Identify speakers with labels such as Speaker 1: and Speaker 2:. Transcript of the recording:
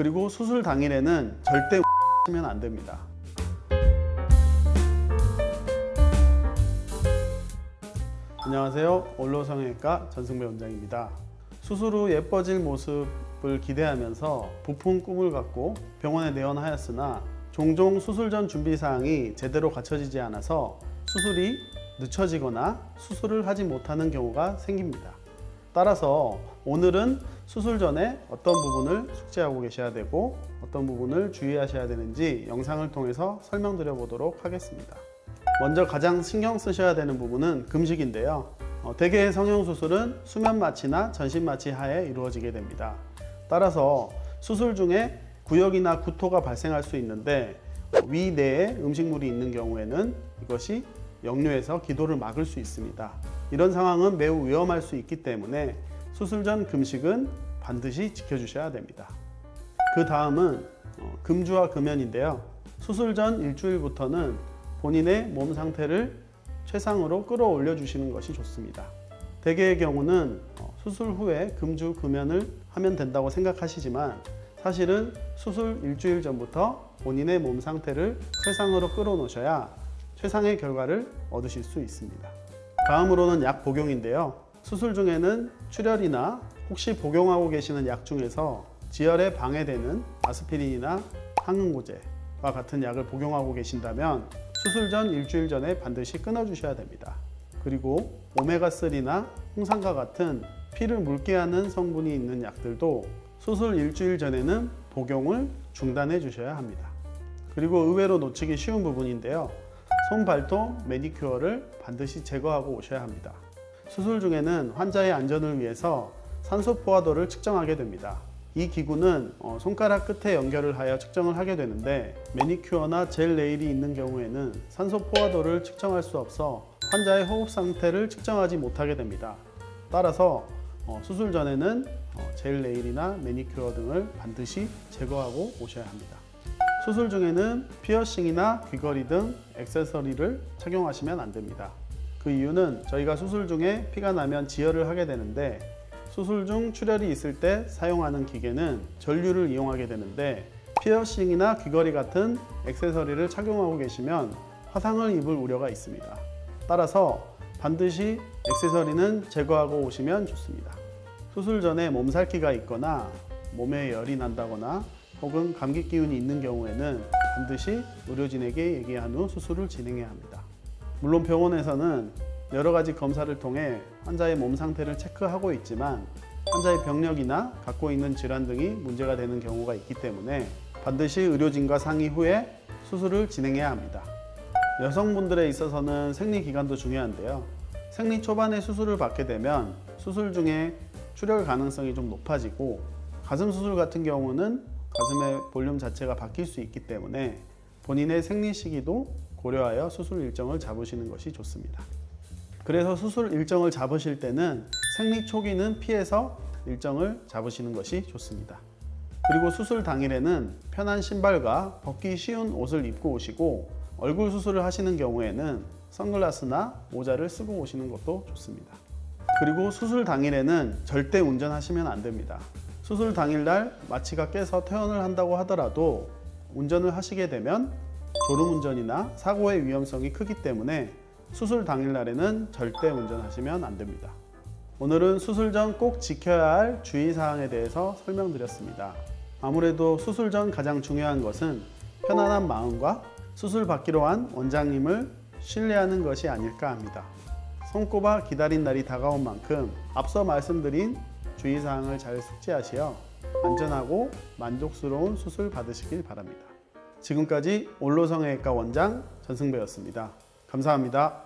Speaker 1: 그리고 수술 당일에는 절대 하면 안 됩니다. 안녕하세요. 원로성형외과 전승배 원장입니다. 수술 후 예뻐질 모습을 기대하면서 부푼 꿈을 갖고 병원에 내원하였으나 종종 수술 전 준비 사항이 제대로 갖춰지지 않아서 수술이 늦춰지거나 수술을 하지 못하는 경우가 생깁니다. 따라서 오늘은 수술 전에 어떤 부분을 숙지하고 계셔야 되고 어떤 부분을 주의하셔야 되는지 영상을 통해서 설명드려 보도록 하겠습니다. 먼저 가장 신경 쓰셔야 되는 부분은 금식인데요. 대개의 성형수술은 수면 마취나 전신 마취 하에 이루어지게 됩니다. 따라서 수술 중에 구역이나 구토가 발생할 수 있는데 위 내에 음식물이 있는 경우에는 이것이 역류해서 기도를 막을 수 있습니다. 이런 상황은 매우 위험할 수 있기 때문에 수술 전 금식은 반드시 지켜주셔야 됩니다. 그 다음은 금주와 금연인데요. 수술 전 일주일부터는 본인의 몸 상태를 최상으로 끌어올려 주시는 것이 좋습니다. 대개의 경우는 수술 후에 금주, 금연을 하면 된다고 생각하시지만 사실은 수술 일주일 전부터 본인의 몸 상태를 최상으로 끌어놓으셔야 최상의 결과를 얻으실 수 있습니다. 다음으로는 약 복용인데요. 수술 중에는 출혈이나 혹시 복용하고 계시는 약 중에서 지혈에 방해되는 아스피린이나 항응고제와 같은 약을 복용하고 계신다면 수술 전 일주일 전에 반드시 끊어주셔야 됩니다. 그리고 오메가3나 홍삼과 같은 피를 묽게 하는 성분이 있는 약들도 수술 일주일 전에는 복용을 중단해 주셔야 합니다. 그리고 의외로 놓치기 쉬운 부분인데요. 손, 발톱, 매니큐어를 반드시 제거하고 오셔야 합니다. 수술 중에는 환자의 안전을 위해서 산소 포화도를 측정하게 됩니다. 이 기구는 손가락 끝에 연결을 하여 측정을 하게 되는데 매니큐어나 젤 네일이 있는 경우에는 산소 포화도를 측정할 수 없어 환자의 호흡 상태를 측정하지 못하게 됩니다. 따라서 수술 전에는 젤 네일이나 매니큐어 등을 반드시 제거하고 오셔야 합니다. 수술 중에는 피어싱이나 귀걸이 등 액세서리를 착용하시면 안 됩니다. 그 이유는 저희가 수술 중에 피가 나면 지혈을 하게 되는데 수술 중 출혈이 있을 때 사용하는 기계는 전류를 이용하게 되는데 피어싱이나 귀걸이 같은 액세서리를 착용하고 계시면 화상을 입을 우려가 있습니다. 따라서 반드시 액세서리는 제거하고 오시면 좋습니다. 수술 전에 몸살기가 있거나 몸에 열이 난다거나 혹은 감기 기운이 있는 경우에는 반드시 의료진에게 얘기한 후 수술을 진행해야 합니다. 물론 병원에서는 여러 가지 검사를 통해 환자의 몸 상태를 체크하고 있지만 환자의 병력이나 갖고 있는 질환 등이 문제가 되는 경우가 있기 때문에 반드시 의료진과 상의 후에 수술을 진행해야 합니다. 여성분들에 있어서는 생리 기간도 중요한데요. 생리 초반에 수술을 받게 되면 수술 중에 출혈 가능성이 좀 높아지고 가슴 수술 같은 경우는 가슴의 볼륨 자체가 바뀔 수 있기 때문에 본인의 생리 시기도 고려하여 수술 일정을 잡으시는 것이 좋습니다. 그래서 수술 일정을 잡으실 때는 생리 초기는 피해서 일정을 잡으시는 것이 좋습니다. 그리고 수술 당일에는 편한 신발과 벗기 쉬운 옷을 입고 오시고 얼굴 수술을 하시는 경우에는 선글라스나 모자를 쓰고 오시는 것도 좋습니다. 그리고 수술 당일에는 절대 운전하시면 안 됩니다. 수술 당일날 마취가 깨서 퇴원을 한다고 하더라도 운전을 하시게 되면 졸음운전이나 사고의 위험성이 크기 때문에 수술 당일날에는 절대 운전하시면 안 됩니다. 오늘은 수술 전 꼭 지켜야 할 주의사항에 대해서 설명드렸습니다. 아무래도 수술 전 가장 중요한 것은 편안한 마음과 수술 받기로 한 원장님을 신뢰하는 것이 아닐까 합니다. 손꼽아 기다린 날이 다가온 만큼 앞서 말씀드린 주의사항을 잘 숙지하시어 안전하고 만족스러운 수술 받으시길 바랍니다. 지금까지 원로성형외과 원장 전승배였습니다. 감사합니다.